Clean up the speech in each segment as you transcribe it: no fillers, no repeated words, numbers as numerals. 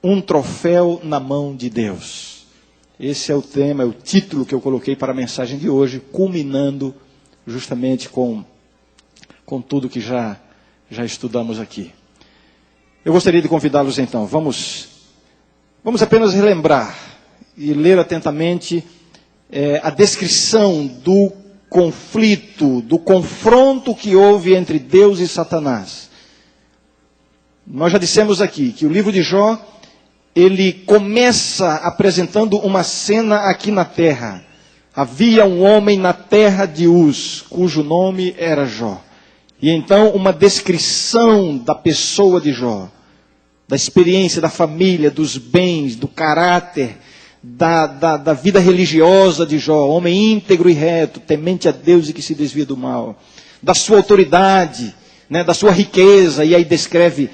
Um troféu na mão de Deus. Esse é o tema, é o título que eu coloquei para a mensagem de hoje, culminando justamente com tudo que já estudamos aqui. Eu gostaria de convidá-los então, vamos apenas relembrar e ler atentamente a descrição do conflito, do confronto que houve entre Deus e Satanás. Nós já dissemos aqui que o livro de Jó, ele começa apresentando uma cena aqui na terra. Havia um homem na terra de Uz, cujo nome era Jó. E então uma descrição da pessoa de Jó, da experiência da família, dos bens, do caráter, da vida religiosa de Jó, homem íntegro e reto, temente a Deus e que se desvia do mal, da sua autoridade, da sua riqueza, e aí descreve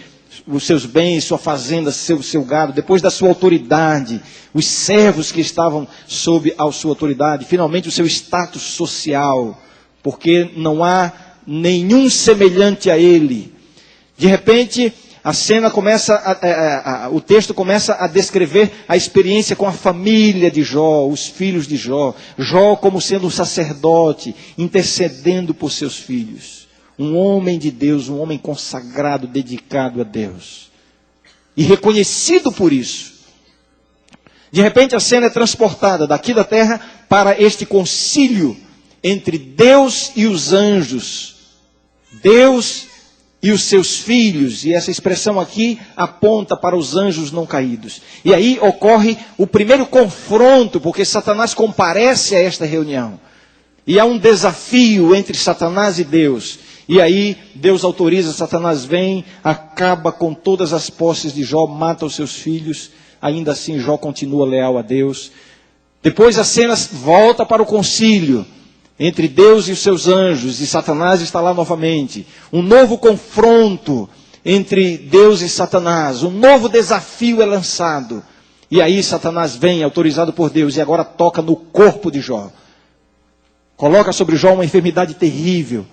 os seus bens, sua fazenda, seu gado, depois da sua autoridade, os servos que estavam sob a sua autoridade, finalmente o seu status social, porque não há nenhum semelhante a ele. De repente, a cena começa, o texto começa a descrever a experiência com a família de Jó, os filhos de Jó. Jó como sendo um sacerdote, intercedendo por seus filhos. Um homem de Deus, um homem consagrado, dedicado a Deus. E reconhecido por isso. De repente a cena é transportada daqui da terra para este concílio entre Deus e os anjos. Deus e os seus filhos, e essa expressão aqui aponta para os anjos não caídos. E aí ocorre o primeiro confronto, porque Satanás comparece a esta reunião. E há um desafio entre Satanás e Deus. E aí Deus autoriza, Satanás vem, acaba com todas as posses de Jó, mata os seus filhos. Ainda assim Jó continua leal a Deus. Depois a cena volta para o concílio entre Deus e os seus anjos, e Satanás está lá novamente. Um novo confronto entre Deus e Satanás. Um novo desafio é lançado. E aí Satanás vem, autorizado por Deus, e agora toca no corpo de Jó. Coloca sobre Jó uma enfermidade terrível.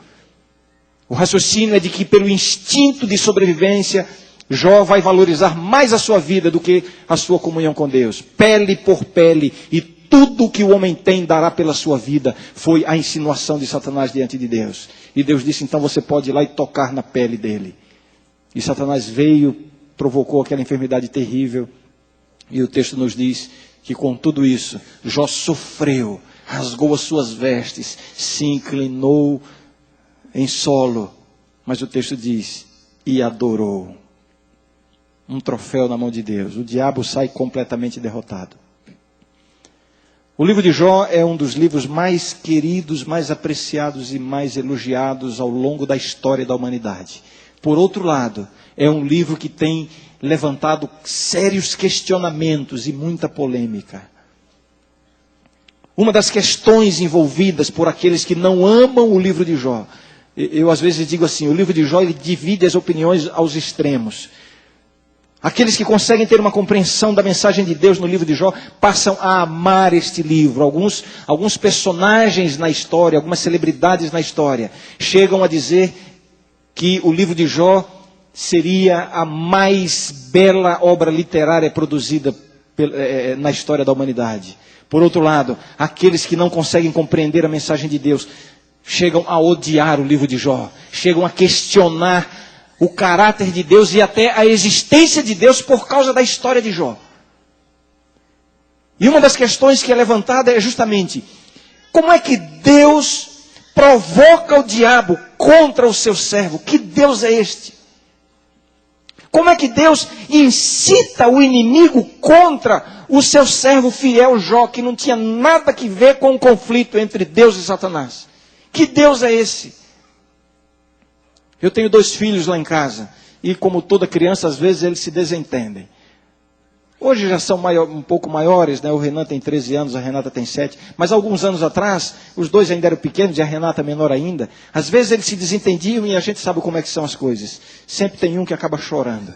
O raciocínio é de que pelo instinto de sobrevivência, Jó vai valorizar mais a sua vida do que a sua comunhão com Deus. Pele por pele, e tudo que o homem tem dará pela sua vida. Foi a insinuação de Satanás diante de Deus. E Deus disse, então você pode ir lá e tocar na pele dele. E Satanás veio, provocou aquela enfermidade terrível. E o texto nos diz que com tudo isso, Jó sofreu, rasgou as suas vestes, se inclinou em solo. Mas o texto diz, e adorou. Um troféu na mão de Deus. O diabo sai completamente derrotado. O livro de Jó é um dos livros mais queridos, mais apreciados e mais elogiados ao longo da história da humanidade. Por outro lado, é um livro que tem levantado sérios questionamentos e muita polêmica. Uma das questões envolvidas por aqueles que não amam o livro de Jó, eu às vezes digo assim, o livro de Jó ele divide as opiniões aos extremos. Aqueles que conseguem ter uma compreensão da mensagem de Deus no livro de Jó, passam a amar este livro. Alguns personagens na história, algumas celebridades na história, chegam a dizer que o livro de Jó seria a mais bela obra literária produzida na história da humanidade. Por outro lado, aqueles que não conseguem compreender a mensagem de Deus, chegam a odiar o livro de Jó, chegam a questionar o caráter de Deus e até a existência de Deus por causa da história de Jó. E uma das questões que é levantada é justamente, como é que Deus provoca o diabo contra o seu servo? Que Deus é este? Como é que Deus incita o inimigo contra o seu servo fiel Jó, que não tinha nada a ver com o conflito entre Deus e Satanás? Que Deus é esse? Eu tenho 2 filhos lá em casa. E como toda criança, às vezes eles se desentendem. Hoje já são um pouco maiores, né? O Renan tem 13 anos, a Renata tem 7. Mas alguns anos atrás, os 2 ainda eram pequenos e a Renata menor ainda. Às vezes eles se desentendiam e a gente sabe como é que são as coisas. Sempre tem um que acaba chorando.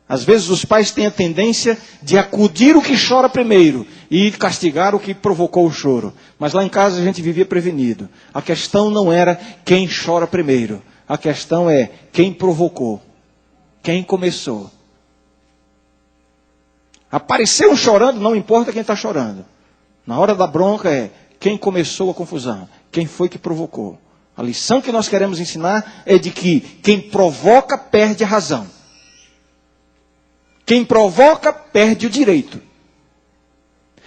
Às vezes os pais têm a tendência de acudir o que chora primeiro e castigar o que provocou o choro. Mas lá em casa a gente vivia prevenido. A questão não era quem chora primeiro. A questão é quem provocou, quem começou. Apareceu um chorando, não importa quem está chorando. Na hora da bronca é quem começou a confusão, quem foi que provocou. A lição que nós queremos ensinar é de que quem provoca perde a razão. Quem provoca perde o direito.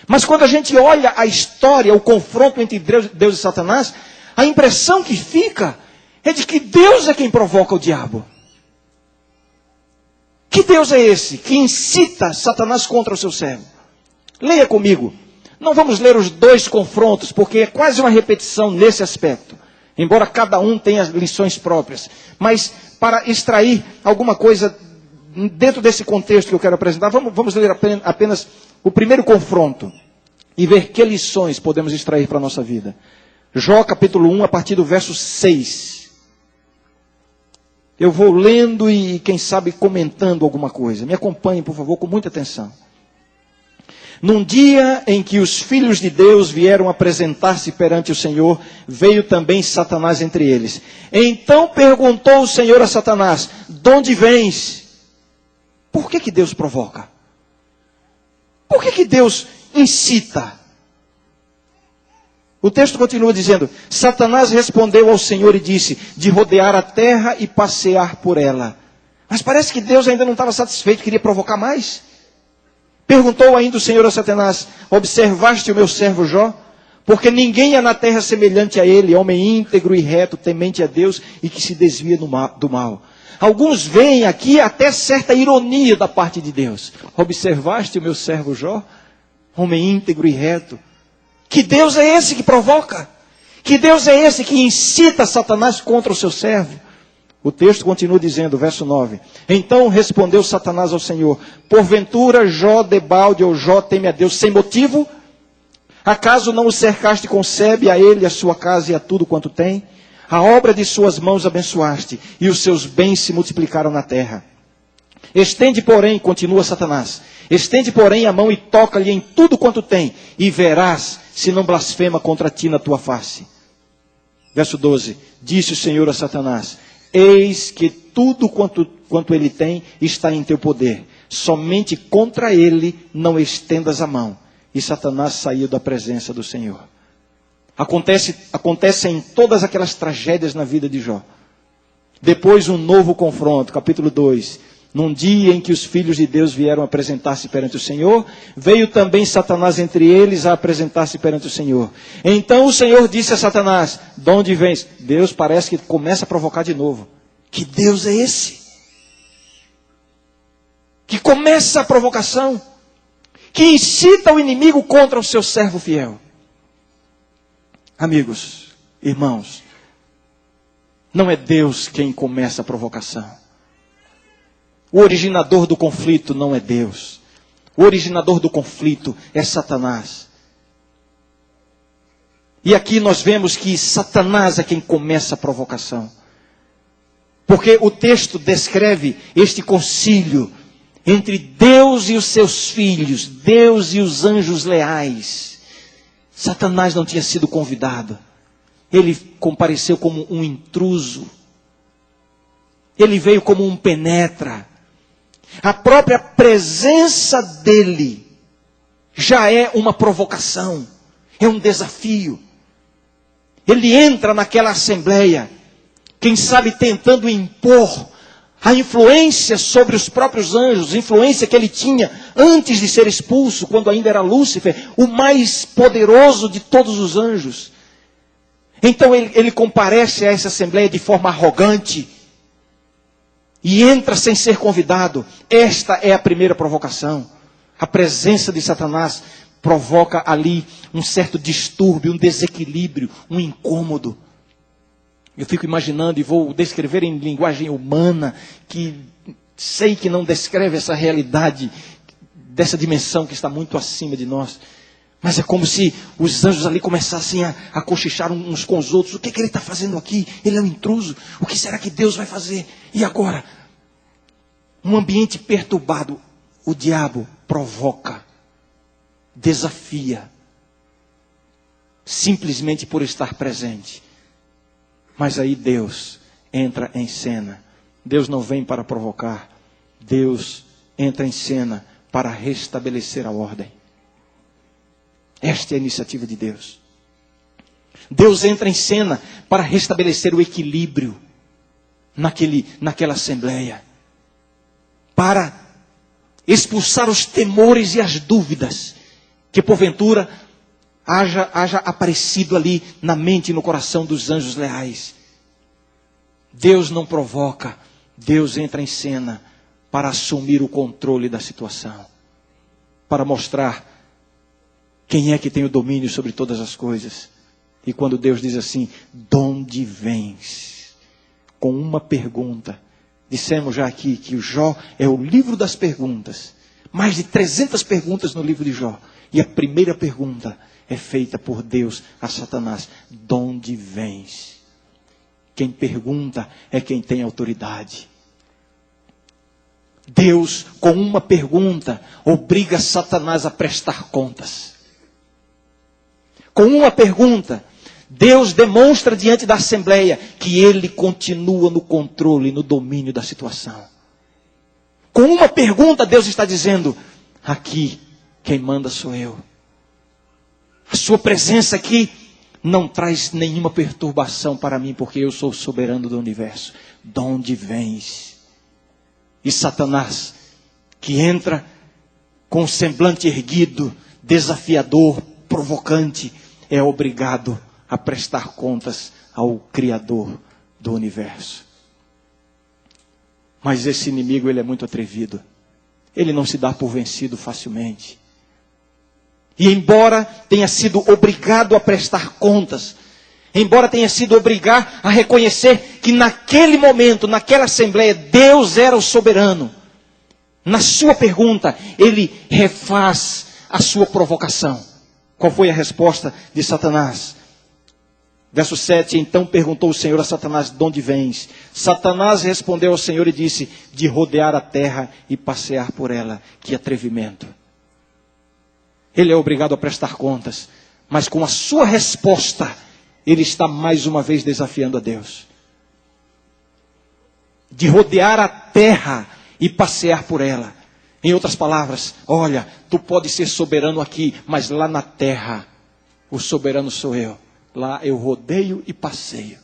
Mas quando a gente olha a história, o confronto entre Deus e Satanás, a impressão que fica é de que Deus é quem provoca o diabo. Que Deus é esse que incita Satanás contra o seu servo? Leia comigo. Não vamos ler os dois confrontos, porque é quase uma repetição nesse aspecto. Embora cada um tenha lições próprias. Mas para extrair alguma coisa dentro desse contexto que eu quero apresentar, vamos ler apenas o primeiro confronto e ver que lições podemos extrair para a nossa vida. Jó capítulo 1, a partir do verso 6. Eu vou lendo e, quem sabe, comentando alguma coisa. Me acompanhem, por favor, com muita atenção. Num dia em que os filhos de Deus vieram apresentar-se perante o Senhor, veio também Satanás entre eles. Então perguntou o Senhor a Satanás: de onde vens? Por que Deus provoca? Por que Deus incita? O texto continua dizendo: Satanás respondeu ao Senhor e disse: de rodear a terra e passear por ela. Mas parece que Deus ainda não estava satisfeito, queria provocar mais. Perguntou ainda o Senhor a Satanás: observaste o meu servo Jó? Porque ninguém há na terra semelhante a ele, homem íntegro e reto, temente a Deus e que se desvia do mal. Alguns veem aqui até certa ironia da parte de Deus. Observaste o meu servo Jó? Homem íntegro e reto. Que Deus é esse que provoca? Que Deus é esse que incita Satanás contra o seu servo? O texto continua dizendo, verso 9. Então respondeu Satanás ao Senhor: porventura Jó debalde ou Jó teme a Deus sem motivo? Acaso não o cercaste com sebe a ele, a sua casa e a tudo quanto tem? A obra de suas mãos abençoaste, e os seus bens se multiplicaram na terra. Estende, porém, continua Satanás, estende, porém, a mão e toca-lhe em tudo quanto tem, e verás se não blasfema contra ti na tua face. Verso 12. Disse o Senhor a Satanás: eis que tudo quanto ele tem está em teu poder. Somente contra ele não estendas a mão. E Satanás saiu da presença do Senhor. Acontecem todas aquelas tragédias na vida de Jó. Depois um novo confronto, capítulo 2. Num dia em que os filhos de Deus vieram apresentar-se perante o Senhor, veio também Satanás entre eles a apresentar-se perante o Senhor. Então o Senhor disse a Satanás: de onde vens? Deus parece que começa a provocar de novo. Que Deus é esse? Que começa a provocação, que incita o inimigo contra o seu servo fiel. Amigos, irmãos, não é Deus quem começa a provocação. O originador do conflito não é Deus. O originador do conflito é Satanás. E aqui nós vemos que Satanás é quem começa a provocação. Porque o texto descreve este concílio entre Deus e os seus filhos, Deus e os anjos leais. Satanás não tinha sido convidado. Ele compareceu como um intruso. Ele veio como um penetra. A própria presença dele já é uma provocação, é um desafio. Ele entra naquela assembleia, quem sabe tentando impor a influência sobre os próprios anjos, influência que ele tinha antes de ser expulso, quando ainda era Lúcifer, o mais poderoso de todos os anjos. Então ele comparece a essa assembleia de forma arrogante, e entra sem ser convidado. Esta é a primeira provocação. A presença de Satanás provoca ali um certo distúrbio, um desequilíbrio, um incômodo. Eu fico imaginando e vou descrever em linguagem humana, que sei que não descreve essa realidade, dessa dimensão que está muito acima de nós. Mas é como se os anjos ali começassem a cochichar uns com os outros. O que ele está fazendo aqui? Ele é um intruso. O que será que Deus vai fazer? E agora? Um ambiente perturbado. O diabo provoca, desafia, simplesmente por estar presente. Mas aí Deus entra em cena. Deus não vem para provocar. Deus entra em cena para restabelecer a ordem. Esta é a iniciativa de Deus. Deus entra em cena para restabelecer o equilíbrio naquela assembleia. Para expulsar os temores e as dúvidas que porventura haja aparecido ali na mente e no coração dos anjos leais. Deus não provoca, Deus entra em cena para assumir o controle da situação, para mostrar quem é que tem o domínio sobre todas as coisas. E quando Deus diz assim, de onde vens? Com uma pergunta. Dissemos já aqui que o Jó é o livro das perguntas. Mais de 300 perguntas no livro de Jó. E a primeira pergunta é feita por Deus a Satanás. De onde vens? Quem pergunta é quem tem autoridade. Deus, com uma pergunta, obriga Satanás a prestar contas. Com uma pergunta, Deus demonstra diante da assembleia que Ele continua no controle, no domínio da situação. Com uma pergunta, Deus está dizendo, aqui, quem manda sou eu. A sua presença aqui não traz nenhuma perturbação para mim, porque eu sou o soberano do universo. De onde vens? E Satanás, que entra com o semblante erguido, desafiador, provocante, é obrigado a prestar contas ao Criador do universo. Mas esse inimigo, ele é muito atrevido. Ele não se dá por vencido facilmente. E embora tenha sido obrigado a prestar contas, embora tenha sido obrigado a reconhecer que naquele momento, naquela assembleia, Deus era o soberano, na sua pergunta, ele refaz a sua provocação. Qual foi a resposta de Satanás? Verso 7, então perguntou o Senhor a Satanás, de onde vens? Satanás respondeu ao Senhor e disse, de rodear a terra e passear por ela. Que atrevimento. Ele é obrigado a prestar contas, mas com a sua resposta, ele está mais uma vez desafiando a Deus. De rodear a terra e passear por ela. Em outras palavras, olha, tu pode ser soberano aqui, mas lá na terra, o soberano sou eu. Lá eu rodeio e passeio.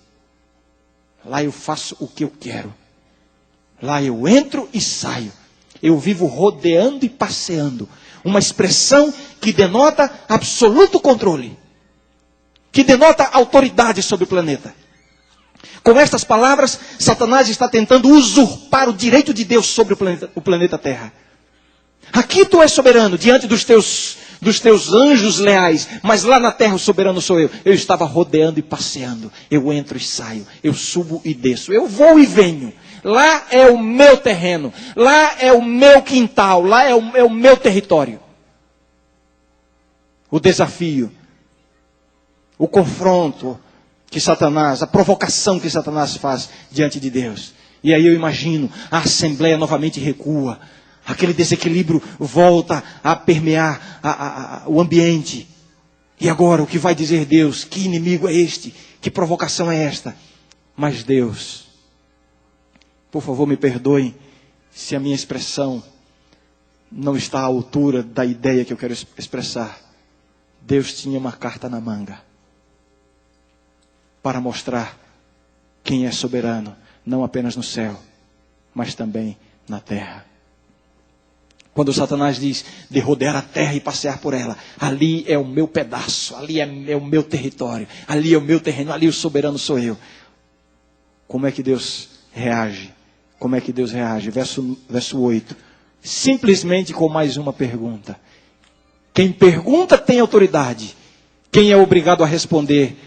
Lá eu faço o que eu quero. Lá eu entro e saio. Eu vivo rodeando e passeando. Uma expressão que denota absoluto controle. Que denota autoridade sobre o planeta. Com estas palavras, Satanás está tentando usurpar o direito de Deus sobre o planeta Terra. Aqui tu és soberano diante dos teus anjos leais, mas lá na terra o soberano sou eu. Eu estava rodeando e passeando. Eu entro e saio. Eu subo e desço. Eu vou e venho. Lá é o meu terreno. Lá é o meu quintal. Lá é o meu território. O desafio, o confronto que Satanás, a provocação que Satanás faz diante de Deus. E aí eu imagino, a assembleia novamente recua. Aquele desequilíbrio volta a permear o ambiente. E agora, o que vai dizer Deus? Que inimigo é este? Que provocação é esta? Mas Deus, por favor me perdoem se a minha expressão não está à altura da ideia que eu quero expressar. Deus tinha uma carta na manga para mostrar quem é soberano, não apenas no céu, mas também na terra. Quando Satanás diz de rodear a terra e passear por ela, ali é o meu pedaço, ali é o meu território, ali é o meu terreno, ali o soberano sou eu. Como é que Deus reage? Como é que Deus reage? Verso 8. Simplesmente com mais uma pergunta. Quem pergunta tem autoridade. Quem é obrigado a responder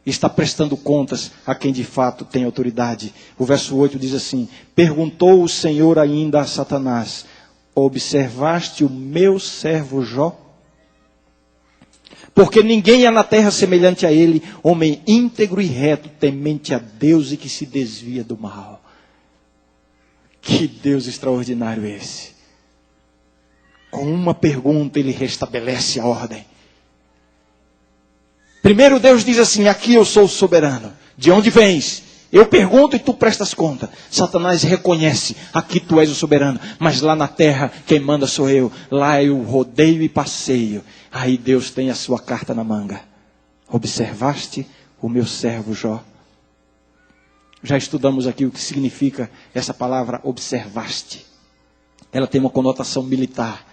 está prestando contas a quem de fato tem autoridade. O verso 8 diz assim: perguntou o Senhor ainda a Satanás: observaste o meu servo Jó? Porque ninguém há na terra semelhante a ele, homem íntegro e reto, temente a Deus e que se desvia do mal. Que Deus extraordinário esse. Com uma pergunta ele restabelece a ordem. Primeiro Deus diz assim: aqui eu sou o soberano. De onde vens? Eu pergunto e tu prestas conta. Satanás reconhece, aqui tu és o soberano, mas lá na terra quem manda sou eu. Lá eu rodeio e passeio. Aí Deus tem a sua carta na manga. Observaste o meu servo Jó? Já estudamos aqui o que significa essa palavra observaste. Ela tem uma conotação militar.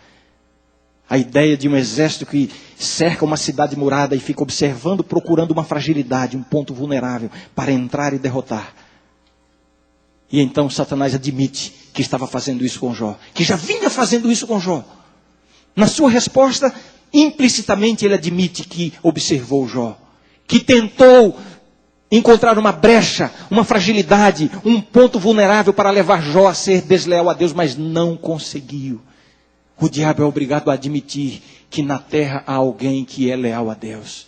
A ideia de um exército que cerca uma cidade murada e fica observando, procurando uma fragilidade, um ponto vulnerável para entrar e derrotar. E então Satanás admite que estava fazendo isso com Jó, que já vinha fazendo isso com Jó. Na sua resposta, implicitamente ele admite que observou Jó, que tentou encontrar uma brecha, uma fragilidade, um ponto vulnerável para levar Jó a ser desleal a Deus, mas não conseguiu. O diabo é obrigado a admitir que na terra há alguém que é leal a Deus.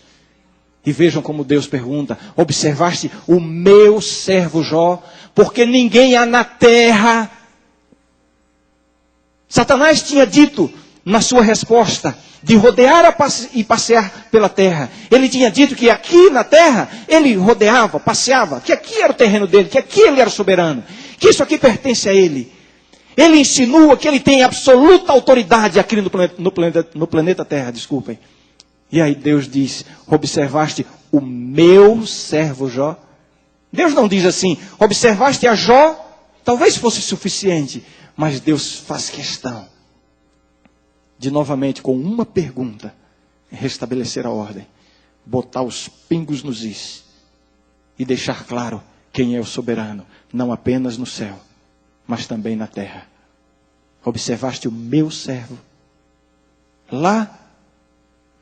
E vejam como Deus pergunta: observaste o meu servo Jó? Porque ninguém há na terra. Satanás tinha dito na sua resposta de rodear e passear pela terra. Ele tinha dito que aqui na terra ele rodeava, passeava, que aqui era o terreno dele, que aqui ele era soberano, que isso aqui pertence a ele. Ele insinua que ele tem absoluta autoridade aqui no planeta Terra, desculpem. E aí Deus diz: observaste o meu servo Jó? Deus não diz assim: observaste a Jó? Talvez fosse suficiente. Mas Deus faz questão de novamente, com uma pergunta, restabelecer a ordem. Botar os pingos nos is. E deixar claro quem é o soberano. Não apenas no céu, mas também na terra. Observaste o meu servo? Lá,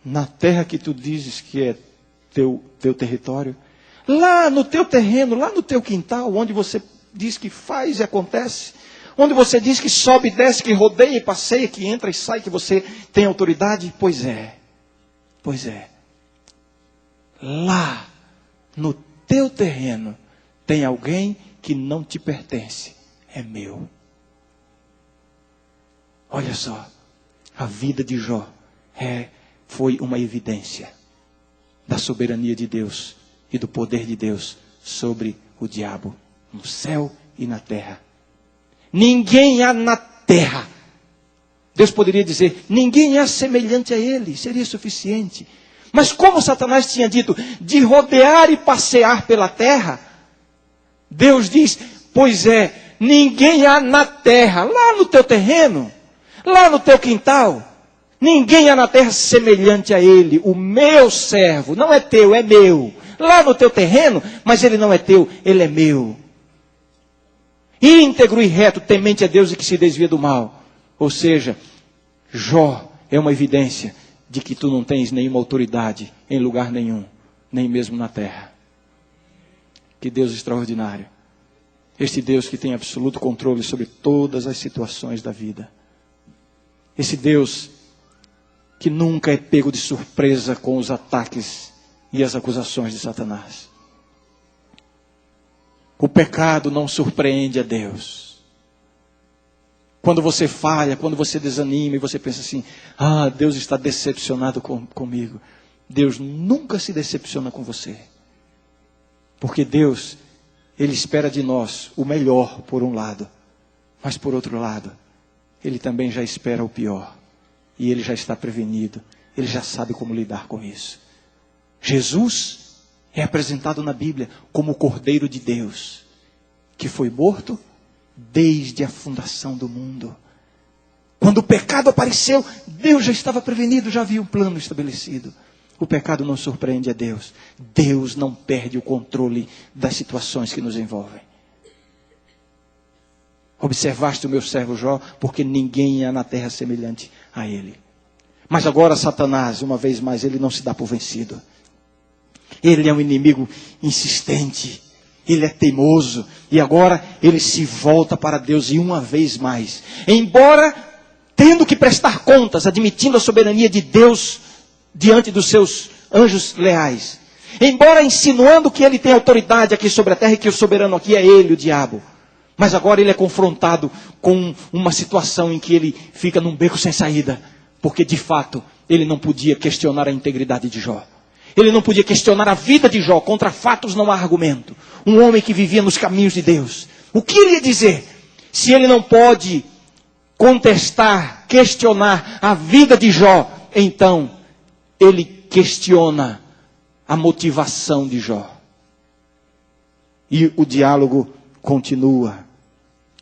na terra que tu dizes que é teu território. Lá no teu terreno, lá no teu quintal, onde você diz que faz e acontece. Onde você diz que sobe e desce, que rodeia e passeia, que entra e sai, que você tem autoridade. Pois é. Pois é. Lá, no teu terreno, tem alguém que não te pertence. É meu. Olha só, a vida de Jó foi uma evidência da soberania de Deus e do poder de Deus sobre o diabo, no céu e na terra. Ninguém há na terra. Deus poderia dizer, ninguém há semelhante a ele, seria suficiente. Mas como Satanás tinha dito, de rodear e passear pela terra, Deus diz, pois é, ninguém há na terra, lá no teu terreno, lá no teu quintal, ninguém há na terra semelhante a ele, o meu servo, não é teu, é meu. Lá no teu terreno, mas ele não é teu, ele é meu. Íntegro e reto, temente a Deus e que se desvia do mal. Ou seja, Jó é uma evidência de que tu não tens nenhuma autoridade em lugar nenhum, nem mesmo na terra. Que Deus extraordinário. Este Deus que tem absoluto controle sobre todas as situações da vida. Esse Deus que nunca é pego de surpresa com os ataques e as acusações de Satanás. O pecado não surpreende a Deus. Quando você falha, quando você desanima e você pensa assim, Deus está decepcionado comigo. Deus nunca se decepciona com você. Porque Deus, Ele espera de nós o melhor por um lado. Mas por outro lado, Ele também já espera o pior. E Ele já está prevenido. Ele já sabe como lidar com isso. Jesus é apresentado na Bíblia como o Cordeiro de Deus, que foi morto desde a fundação do mundo. Quando o pecado apareceu, Deus já estava prevenido, já havia um plano estabelecido. O pecado não surpreende a Deus. Deus não perde o controle das situações que nos envolvem. Observaste o meu servo Jó, porque ninguém há na terra semelhante a ele. Mas agora Satanás, uma vez mais, ele não se dá por vencido. Ele é um inimigo insistente. Ele é teimoso. E agora ele se volta para Deus. E uma vez mais, embora tendo que prestar contas, admitindo a soberania de Deus diante dos seus anjos leais, embora insinuando que ele tem autoridade aqui sobre a terra e que o soberano aqui é ele, o diabo, mas agora ele é confrontado com uma situação em que ele fica num beco sem saída, porque de fato ele não podia questionar a integridade de Jó. Ele não podia questionar a vida de Jó. Contra fatos não há argumento. Um homem que vivia nos caminhos de Deus. O que ele ia dizer? Se ele não pode contestar, questionar a vida de Jó, então ele questiona a motivação de Jó. E o diálogo continua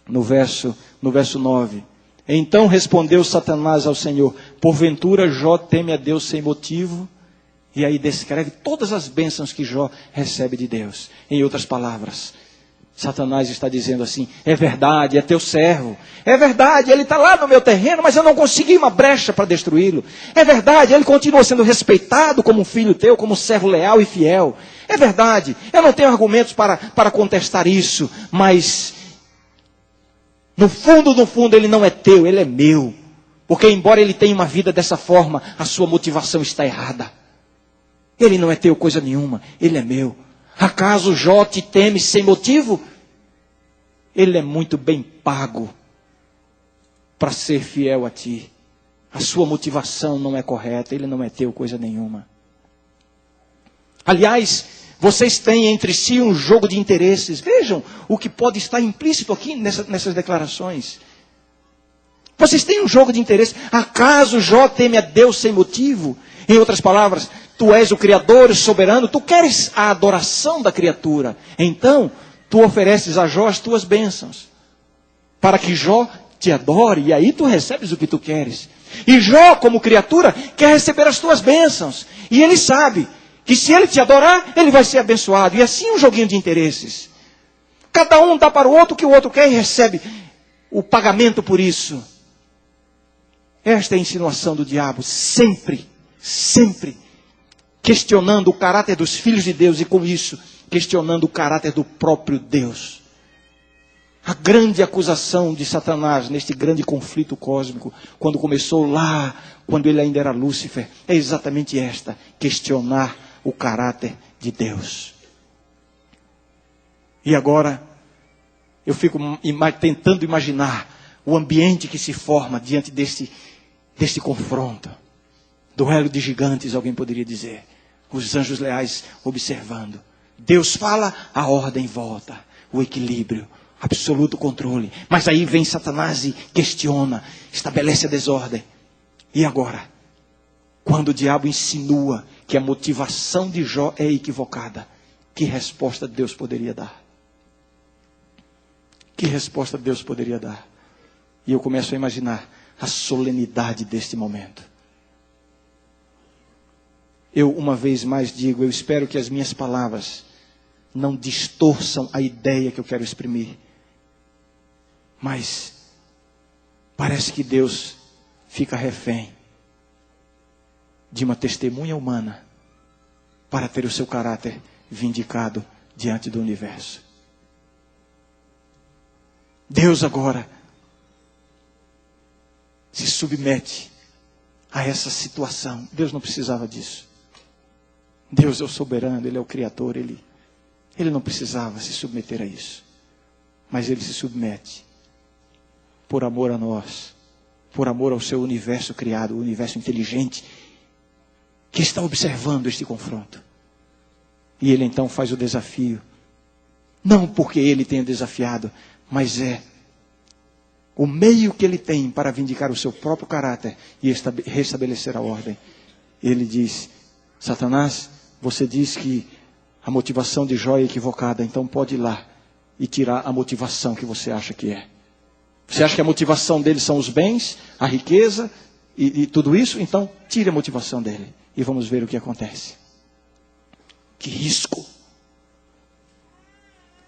no verso 9. Então respondeu Satanás ao Senhor: porventura Jó teme a Deus sem motivo? E aí descreve todas as bênçãos que Jó recebe de Deus. Em outras palavras, Satanás está dizendo assim: é verdade, é teu servo. É verdade, ele está lá no meu terreno, mas eu não consegui uma brecha para destruí-lo. É verdade, ele continua sendo respeitado como um filho teu, como um servo leal e fiel. É verdade, eu não tenho argumentos para contestar isso, mas no fundo ele não é teu, ele é meu. Porque embora ele tenha uma vida dessa forma, a sua motivação está errada. Ele não é teu coisa nenhuma, ele é meu. Acaso Jó te teme sem motivo? Ele é muito bem pago para ser fiel a ti. A sua motivação não é correta, ele não é teu coisa nenhuma. Aliás, vocês têm entre si um jogo de interesses. Vejam o que pode estar implícito aqui nessas declarações. Vocês têm um jogo de interesses. Acaso Jó teme a Deus sem motivo? Em outras palavras, tu és o Criador, o soberano, tu queres a adoração da criatura. Então, tu ofereces a Jó as tuas bênçãos, para que Jó te adore, e aí tu recebes o que tu queres. E Jó, como criatura, quer receber as tuas bênçãos. E ele sabe que se ele te adorar, ele vai ser abençoado. E assim um joguinho de interesses. Cada um dá para o outro o que o outro quer e recebe o pagamento por isso. Esta é a insinuação do diabo, sempre questionando o caráter dos filhos de Deus e com isso, questionando o caráter do próprio Deus. A grande acusação de Satanás neste grande conflito cósmico, quando começou lá, quando ele ainda era Lúcifer, é exatamente esta: questionar o caráter de Deus. E agora, eu fico tentando imaginar o ambiente que se forma diante deste confronto. Duelo de gigantes, alguém poderia dizer. Os anjos leais observando. Deus fala, a ordem volta. O equilíbrio, absoluto controle. Mas aí vem Satanás e questiona, estabelece a desordem. E agora? Quando o diabo insinua que a motivação de Jó é equivocada, que resposta Deus poderia dar? Que resposta Deus poderia dar? E eu começo a imaginar a solenidade deste momento. Eu, uma vez mais, digo, eu espero que as minhas palavras não distorçam a ideia que eu quero exprimir. Mas parece que Deus fica refém de uma testemunha humana para ter o seu caráter vindicado diante do universo. Deus agora se submete a essa situação. Deus não precisava disso. Deus é o soberano, Ele é o Criador, Ele não precisava se submeter a isso. Mas Ele se submete por amor a nós, por amor ao seu universo criado, o universo inteligente, que está observando este confronto. E Ele então faz o desafio, não porque Ele tenha desafiado, mas é o meio que Ele tem para vindicar o seu próprio caráter e restabelecer a ordem. Ele diz: Satanás, você diz que a motivação de Jó é equivocada, então pode ir lá e tirar a motivação que você acha que é. Você acha que a motivação dele são os bens, a riqueza e tudo isso? Então tire a motivação dele e vamos ver o que acontece. Que risco!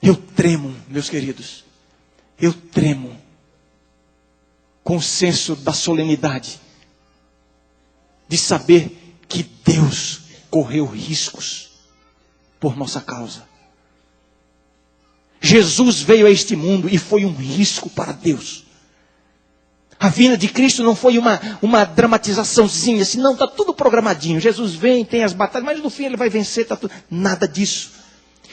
Eu tremo, meus queridos, eu tremo com o senso da solenidade de saber que Deus correu riscos por nossa causa. Jesus veio a este mundo e foi um risco para Deus. A vinda de Cristo não foi uma dramatizaçãozinha, assim, não, está tudo programadinho. Jesus vem, tem as batalhas, mas no fim ele vai vencer, está tudo. Nada disso.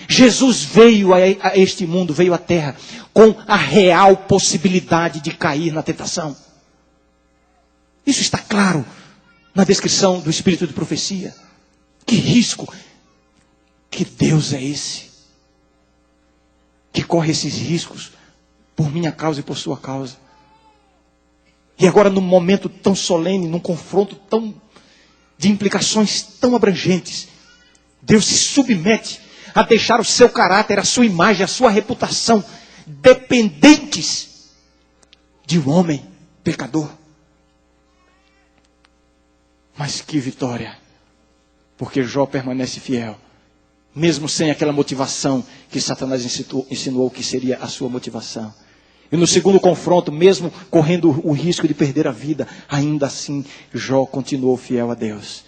Jesus veio a este mundo, veio à terra, com a real possibilidade de cair na tentação. Isso está claro na descrição do Espírito de profecia. Que risco! Que Deus é esse? Que corre esses riscos por minha causa e por sua causa. E agora num momento tão solene, num confronto de implicações tão abrangentes, Deus se submete a deixar o seu caráter, a sua imagem, a sua reputação dependentes de um homem pecador. Mas que vitória! Porque Jó permanece fiel, mesmo sem aquela motivação que Satanás insinuou que seria a sua motivação. E no segundo confronto, mesmo correndo o risco de perder a vida, ainda assim Jó continuou fiel a Deus.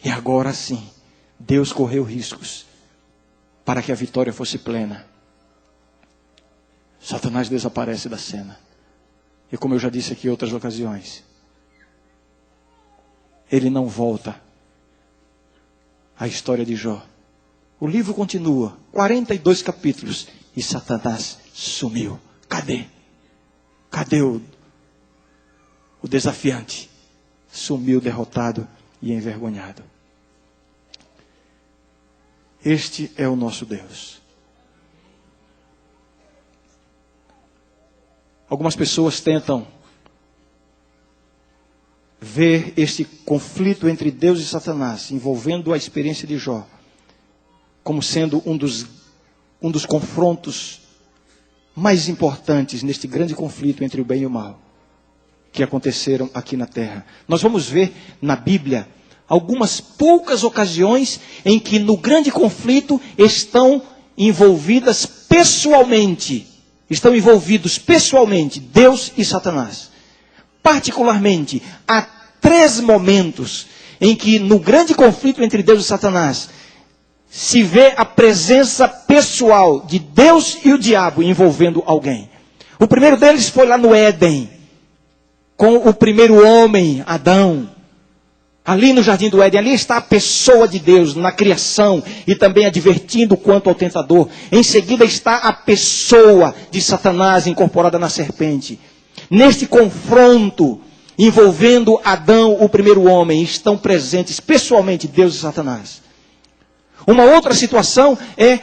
E agora sim, Deus correu riscos para que a vitória fosse plena. Satanás desaparece da cena. E como eu já disse aqui em outras ocasiões, ele não volta à história de Jó. O livro continua, 42 capítulos, e Satanás sumiu. Cadê? Cadê o desafiante? Sumiu derrotado e envergonhado. Este é o nosso Deus. Algumas pessoas tentam ver este conflito entre Deus e Satanás, envolvendo a experiência de Jó, como sendo um dos confrontos mais importantes neste grande conflito entre o bem e o mal que aconteceram aqui na terra. Nós vamos ver na Bíblia algumas poucas ocasiões em que no grande conflito estão envolvidos pessoalmente Deus e Satanás. Particularmente, há 3 momentos em que no grande conflito entre Deus e Satanás se vê a presença pessoal de Deus e o diabo envolvendo alguém. O primeiro deles foi lá no Éden, com o primeiro homem, Adão. Ali no jardim do Éden, ali está a pessoa de Deus na criação e também advertindo quanto ao tentador. Em seguida está a pessoa de Satanás incorporada na serpente. Neste confronto envolvendo Adão, o primeiro homem, estão presentes pessoalmente Deus e Satanás. Uma outra situação é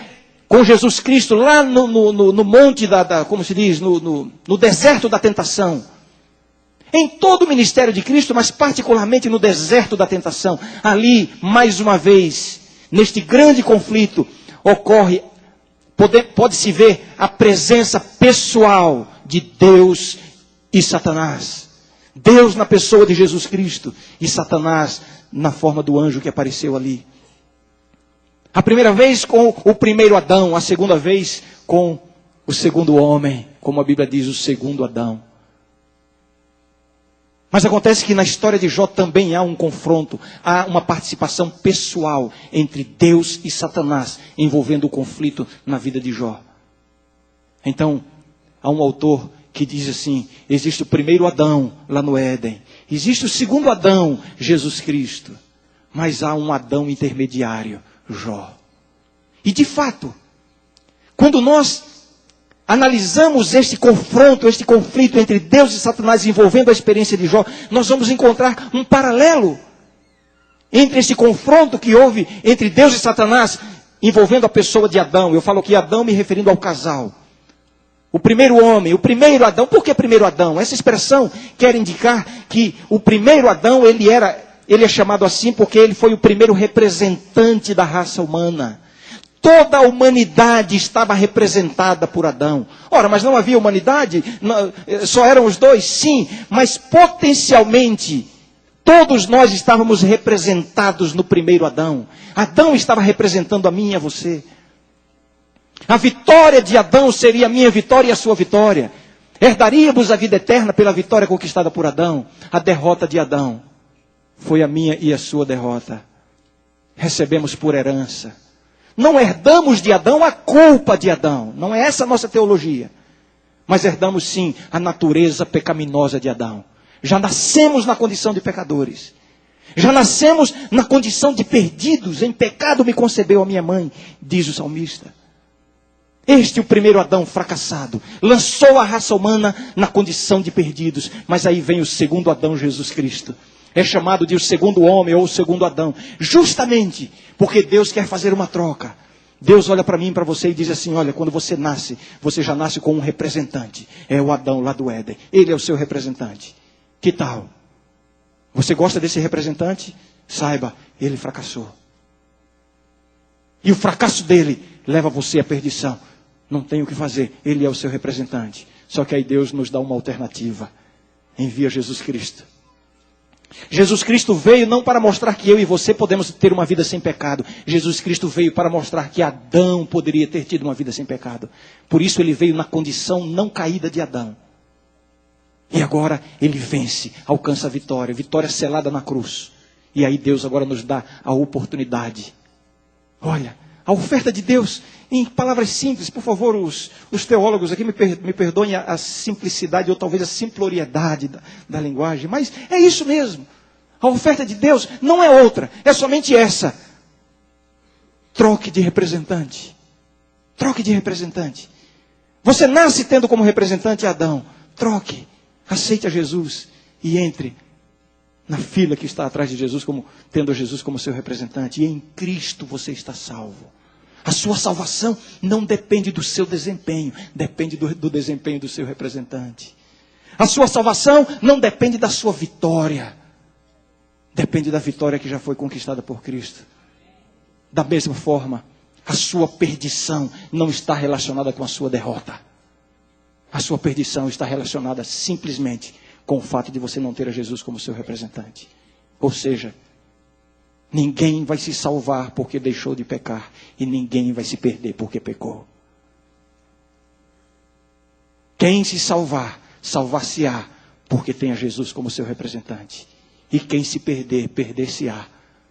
com Jesus Cristo lá no monte como se diz, no deserto da tentação. Em todo o ministério de Cristo, mas particularmente no deserto da tentação. Ali, mais uma vez, neste grande conflito, pode-se ver a presença pessoal de Deus e Satanás. Deus na pessoa de Jesus Cristo e Satanás na forma do anjo que apareceu ali. A primeira vez com o primeiro Adão, a segunda vez com o segundo homem, como a Bíblia diz, o segundo Adão. Mas acontece que na história de Jó também há um confronto, há uma participação pessoal entre Deus e Satanás, envolvendo o conflito na vida de Jó. Então, há um autor que diz assim, existe o primeiro Adão lá no Éden, existe o segundo Adão, Jesus Cristo, mas há um Adão intermediário, Jó. E de fato, quando nós analisamos este confronto, este conflito entre Deus e Satanás envolvendo a experiência de Jó, nós vamos encontrar um paralelo entre este confronto que houve entre Deus e Satanás envolvendo a pessoa de Adão. Eu falo aqui Adão me referindo ao casal. O primeiro homem, o primeiro Adão. Por que primeiro Adão? Essa expressão quer indicar que o primeiro Adão, ele é chamado assim porque ele foi o primeiro representante da raça humana. Toda a humanidade estava representada por Adão. Ora, mas não havia humanidade? Só eram os dois? Sim, mas potencialmente todos nós estávamos representados no primeiro Adão. Adão estava representando a mim e a você. A vitória de Adão seria a minha vitória e a sua vitória. Herdaríamos a vida eterna pela vitória conquistada por Adão. A derrota de Adão foi a minha e a sua derrota. Recebemos por herança. Não herdamos de Adão a culpa de Adão. Não é essa a nossa teologia. Mas herdamos sim a natureza pecaminosa de Adão. Já nascemos na condição de pecadores. Já nascemos na condição de perdidos. Em pecado me concebeu a minha mãe, diz o salmista. Este é o primeiro Adão fracassado. Lançou a raça humana na condição de perdidos. Mas aí vem o segundo Adão, Jesus Cristo. É chamado de o segundo homem ou o segundo Adão. Justamente porque Deus quer fazer uma troca. Deus olha para mim e para você e diz assim, olha, quando você nasce, você já nasce com um representante. É o Adão lá do Éden. Ele é o seu representante. Que tal? Você gosta desse representante? Saiba, ele fracassou. E o fracasso dele leva você à perdição. Não tem o que fazer. Ele é o seu representante. Só que aí Deus nos dá uma alternativa. Envia Jesus Cristo. Jesus Cristo veio não para mostrar que eu e você podemos ter uma vida sem pecado. Jesus Cristo veio para mostrar que Adão poderia ter tido uma vida sem pecado. Por isso ele veio na condição não caída de Adão. E agora ele vence, alcança a vitória. Vitória selada na cruz. E aí Deus agora nos dá a oportunidade. Olha, a oferta de Deus, em palavras simples, por favor, os teólogos aqui me perdoem a simplicidade ou talvez a simploriedade da linguagem, mas é isso mesmo. A oferta de Deus não é outra, é somente essa. Troque de representante. Troque de representante. Você nasce tendo como representante Adão. Troque, aceite a Jesus e entre na fila que está atrás de Jesus, tendo Jesus como seu representante. E em Cristo você está salvo. A sua salvação não depende do seu desempenho, depende do desempenho do seu representante. A sua salvação não depende da sua vitória, depende da vitória que já foi conquistada por Cristo. Da mesma forma, a sua perdição não está relacionada com a sua derrota. A sua perdição está relacionada simplesmente com o fato de você não ter a Jesus como seu representante. Ou seja, ninguém vai se salvar porque deixou de pecar. E ninguém vai se perder porque pecou. Quem se salvar, salvar-se-á porque tem a Jesus como seu representante. E quem se perder, perder-se-á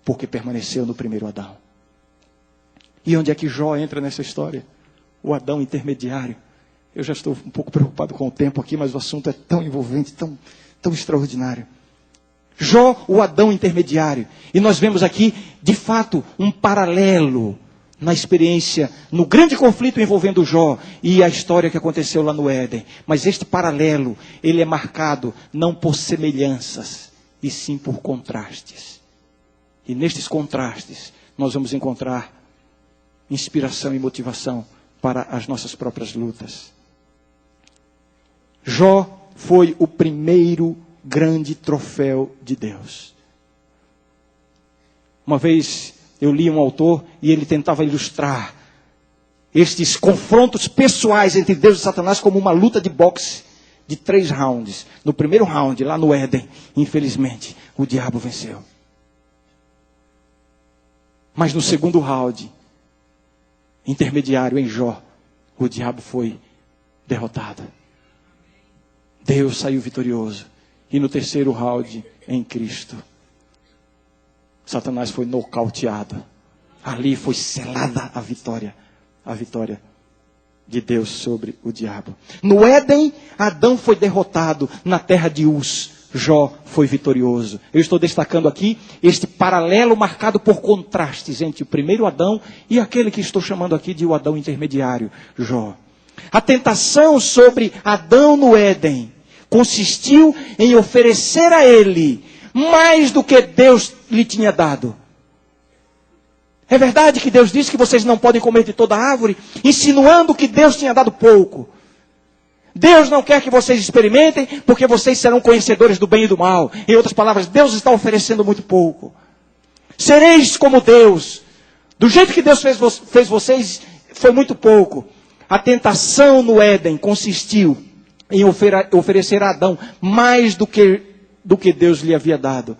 porque permaneceu no primeiro Adão. E onde é que Jó entra nessa história? O Adão intermediário. Eu já estou um pouco preocupado com o tempo aqui, mas o assunto é tão envolvente, tão extraordinário. Jó, o Adão intermediário. E nós vemos aqui, de fato, um paralelo na experiência, no grande conflito envolvendo Jó e a história que aconteceu lá no Éden. Mas este paralelo, ele é marcado não por semelhanças, e sim por contrastes. E nestes contrastes, nós vamos encontrar inspiração e motivação para as nossas próprias lutas. Jó foi o primeiro grande troféu de Deus. Uma vez eu li um autor e ele tentava ilustrar estes confrontos pessoais entre Deus e Satanás como uma luta de boxe de 3 rounds. No primeiro round, lá no Éden, infelizmente, o diabo venceu. Mas no segundo round, intermediário em Jó, o diabo foi derrotado. Deus saiu vitorioso. E no terceiro round, em Cristo, Satanás foi nocauteado. Ali foi selada a vitória de Deus sobre o diabo. No Éden, Adão foi derrotado. Na terra de Uz, Jó foi vitorioso. Eu estou destacando aqui este paralelo marcado por contrastes entre o primeiro Adão e aquele que estou chamando aqui de o Adão intermediário, Jó. A tentação sobre Adão no Éden consistiu em oferecer a ele mais do que Deus lhe tinha dado. É verdade que Deus disse que vocês não podem comer de toda árvore, insinuando que Deus tinha dado pouco. Deus não quer que vocês experimentem, porque vocês serão conhecedores do bem e do mal. Em outras palavras, Deus está oferecendo muito pouco. Sereis como Deus. Do jeito que Deus fez vocês, foi muito pouco. A tentação no Éden consistiu em oferecer a Adão mais do que Deus lhe havia dado.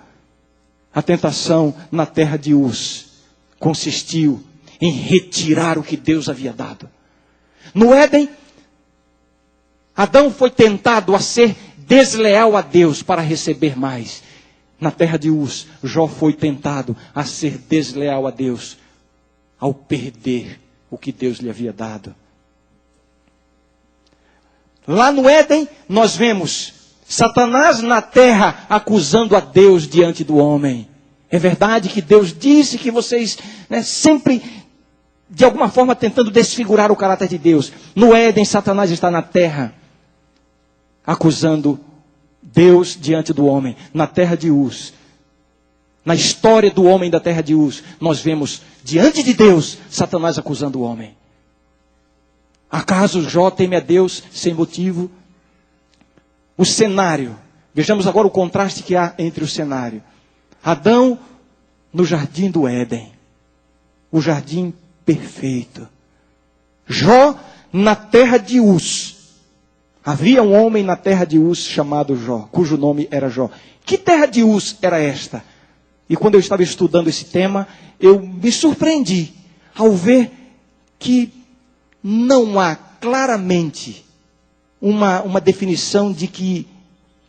A tentação na terra de Uz consistiu em retirar o que Deus havia dado. No Éden, Adão foi tentado a ser desleal a Deus para receber mais. Na terra de Uz, Jó foi tentado a ser desleal a Deus ao perder o que Deus lhe havia dado. Lá no Éden, nós vemos Satanás na terra acusando a Deus diante do homem. É verdade que Deus disse que vocês sempre, de alguma forma, tentando desfigurar o caráter de Deus. No Éden, Satanás está na terra acusando Deus diante do homem. Na terra de Uz, Na história do homem da terra de Uz, nós vemos diante de Deus, Satanás acusando o homem. Acaso Jó teme a Deus sem motivo? O cenário. Vejamos agora o contraste que há entre o cenário. Adão no jardim do Éden. O jardim perfeito. Jó na terra de Uz. Havia um homem na terra de Uz chamado Jó, cujo nome era Jó. Que terra de Uz era esta? E quando eu estava estudando esse tema, eu me surpreendi ao ver que não há claramente uma definição de que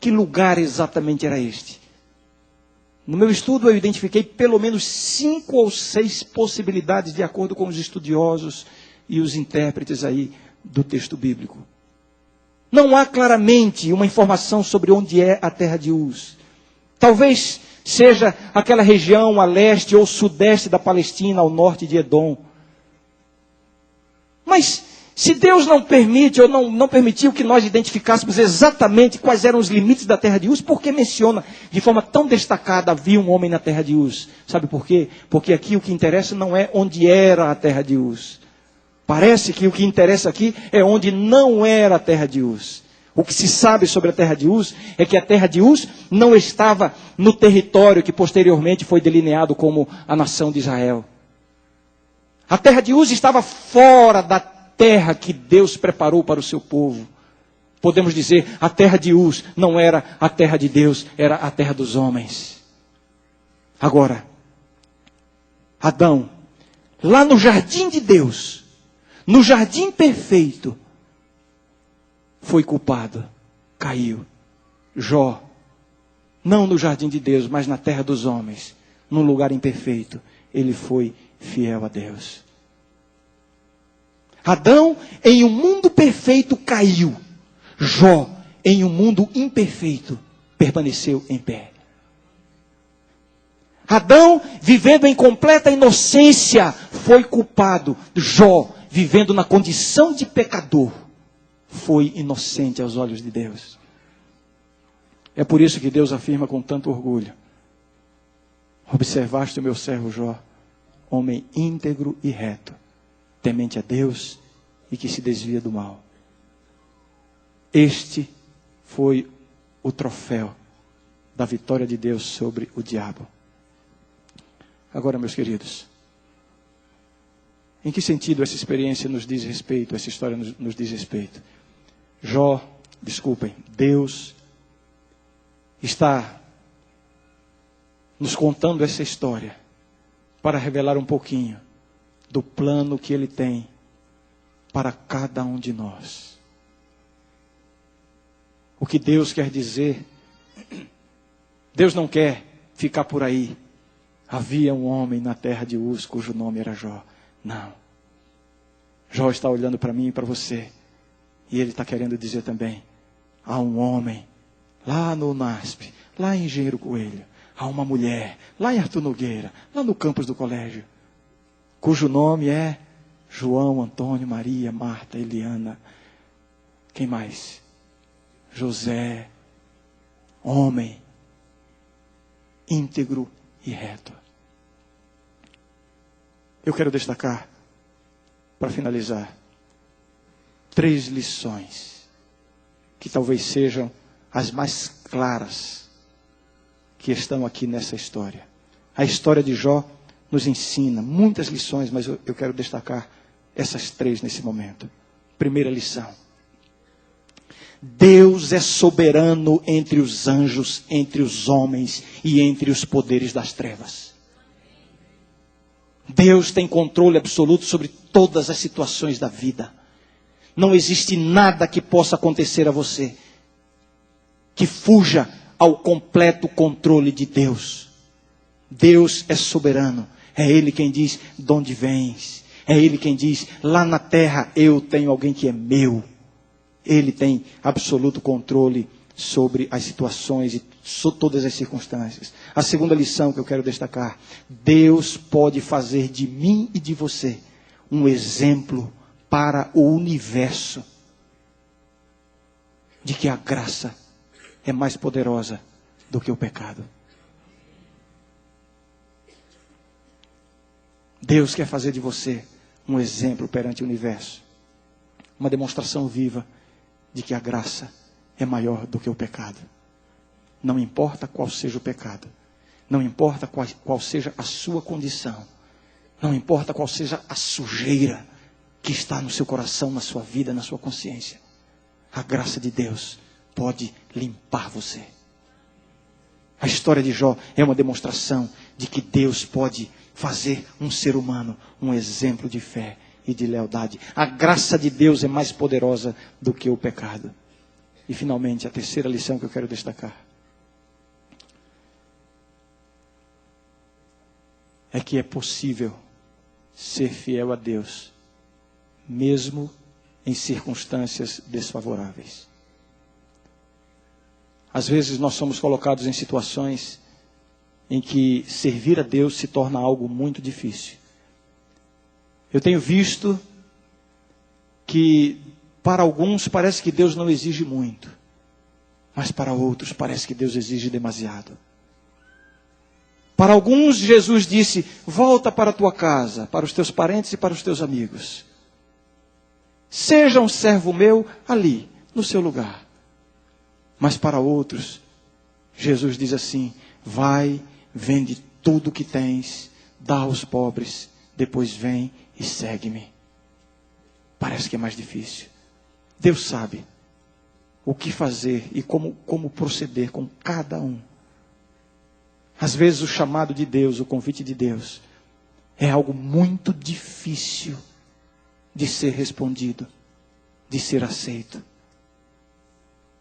lugar exatamente era este. No meu estudo eu identifiquei pelo menos 5 ou 6 possibilidades de acordo com os estudiosos e os intérpretes aí do texto bíblico. Não há claramente uma informação sobre onde é a terra de Uz. Talvez seja aquela região a leste ou sudeste da Palestina, ao norte de Edom. Mas se Deus não permite ou não permitiu que nós identificássemos exatamente quais eram os limites da terra de Uz, por que menciona de forma tão destacada havia um homem na terra de Uz? Sabe por quê? Porque aqui o que interessa não é onde era a terra de Uz. Parece que o que interessa aqui é onde não era a terra de Uz. O que se sabe sobre a terra de Uz é que a terra de Uz não estava no território que posteriormente foi delineado como a nação de Israel. A terra de Uz estava fora da terra que Deus preparou para o seu povo. Podemos dizer, a terra de Uz não era a terra de Deus, era a terra dos homens. Agora, Adão, lá no jardim de Deus, no jardim perfeito, foi culpado, caiu. Jó, não no jardim de Deus, mas na terra dos homens, num lugar imperfeito, ele foi fiel a Deus. Adão, em um mundo perfeito, caiu. Jó, em um mundo imperfeito, permaneceu em pé. Adão, vivendo em completa inocência, foi culpado. Jó, vivendo na condição de pecador, foi inocente aos olhos de Deus. É por isso que Deus afirma com tanto orgulho: observaste o meu servo Jó, homem íntegro e reto, temente a Deus e que se desvia do mal. Este foi o troféu da vitória de Deus sobre o diabo. Agora, meus queridos, em que sentido essa experiência nos diz respeito, essa história nos diz respeito? Deus está nos contando essa história para revelar um pouquinho do plano que Ele tem para cada um de nós. O que Deus quer dizer, Deus não quer ficar por aí. Havia um homem na terra de Uz cujo nome era Jó. Não. Jó está olhando para mim e para você. E ele está querendo dizer também: há um homem lá no NASP, lá em Engenheiro Coelho. Há uma mulher lá em Arthur Nogueira, lá no campus do colégio, cujo nome é João, Antônio, Maria, Marta, Eliana. Quem mais? José. Homem íntegro e reto. Eu quero destacar, para finalizar, 3 lições que talvez sejam as mais claras que estão aqui nessa história. A história de Jó nos ensina muitas lições, mas eu quero destacar essas 3 nesse momento. Primeira lição: Deus é soberano entre os anjos, entre os homens e entre os poderes das trevas. Deus tem controle absoluto sobre todas as situações da vida. Não existe nada que possa acontecer a você que fuja ao completo controle de Deus. Deus é soberano. É Ele quem diz: de onde vens? É Ele quem diz: lá na terra eu tenho alguém que é meu. Ele tem absoluto controle sobre as situações e sobre todas as circunstâncias. A segunda lição que eu quero destacar: Deus pode fazer de mim e de você um exemplo para o universo de que a graça é mais poderosa do que o pecado. Deus quer fazer de você um exemplo perante o universo. Uma demonstração viva de que a graça é maior do que o pecado. Não importa qual seja o pecado. Não importa qual seja a sua condição. Não importa qual seja a sujeira que está no seu coração, na sua vida, na sua consciência. A graça de Deus pode limpar você. A história de Jó é uma demonstração de que Deus pode fazer um ser humano um exemplo de fé e de lealdade. A graça de Deus é mais poderosa do que o pecado. E finalmente, a terceira lição que eu quero destacar é que é possível ser fiel a Deus, mesmo em circunstâncias desfavoráveis. Às vezes nós somos colocados em situações em que servir a Deus se torna algo muito difícil. Eu tenho visto que para alguns parece que Deus não exige muito, mas para outros parece que Deus exige demasiado. Para alguns Jesus disse: volta para a tua casa, para os teus parentes e para os teus amigos. Seja um servo meu ali, no seu lugar. Mas para outros, Jesus diz assim: vai, vende tudo o que tens, dá aos pobres, depois vem e segue-me. Parece que é mais difícil. Deus sabe o que fazer e como proceder com cada um. Às vezes o chamado de Deus, o convite de Deus, é algo muito difícil de ser respondido, de ser aceito.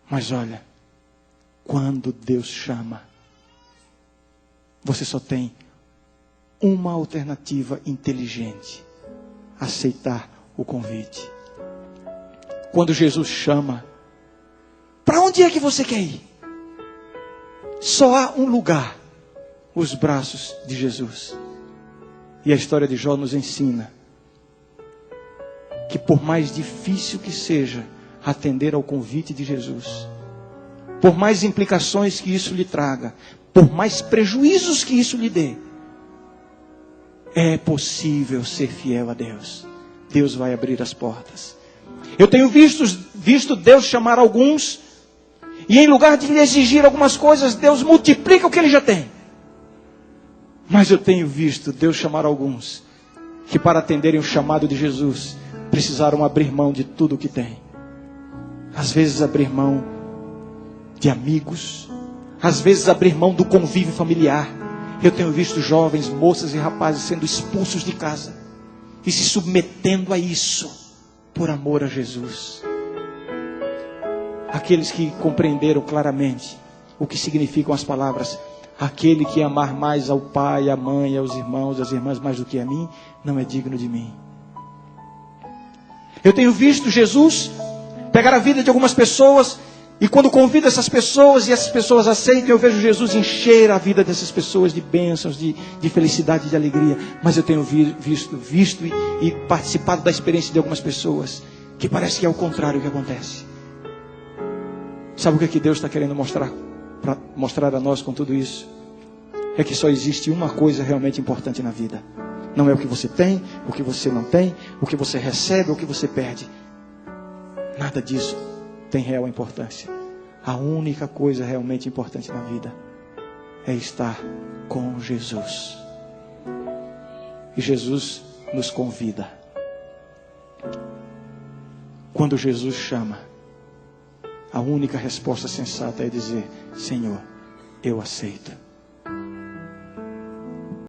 Mas olha, quando Deus chama, você só tem uma alternativa inteligente: aceitar o convite. Quando Jesus chama, para onde é que você quer ir? Só há um lugar: os braços de Jesus. E a história de Jó nos ensina que por mais difícil que seja atender ao convite de Jesus, por mais implicações que isso lhe traga, por mais prejuízos que isso lhe dê, é possível ser fiel a Deus. Deus vai abrir as portas. Eu tenho visto Deus chamar alguns, e em lugar de lhe exigir algumas coisas, Deus multiplica o que ele já tem. Mas eu tenho visto Deus chamar alguns que, para atenderem o chamado de Jesus, precisaram abrir mão de tudo o que têm. Às vezes abrir mão de amigos, às vezes abrir mão do convívio familiar. Eu tenho visto jovens, moças e rapazes sendo expulsos de casa e se submetendo a isso por amor a Jesus. Aqueles que compreenderam claramente o que significam as palavras: aquele que amar mais ao pai, à mãe, aos irmãos, às irmãs mais do que a mim, não é digno de mim. Eu tenho visto Jesus pegar a vida de algumas pessoas, e quando convida essas pessoas e essas pessoas aceitam, eu vejo Jesus encher a vida dessas pessoas de bênçãos, de felicidade, de alegria. Mas eu tenho visto e participado da experiência de algumas pessoas que parece que é o contrário que acontece. Sabe o que Deus está querendo mostrar a nós com tudo isso? É que só existe uma coisa realmente importante na vida. Não é o que você tem, o que você não tem, o que você recebe, o que você perde. Nada disso tem real importância. A única coisa realmente importante na vida é estar com Jesus. E Jesus nos convida. Quando Jesus chama, a única resposta sensata é dizer: Senhor, eu aceito.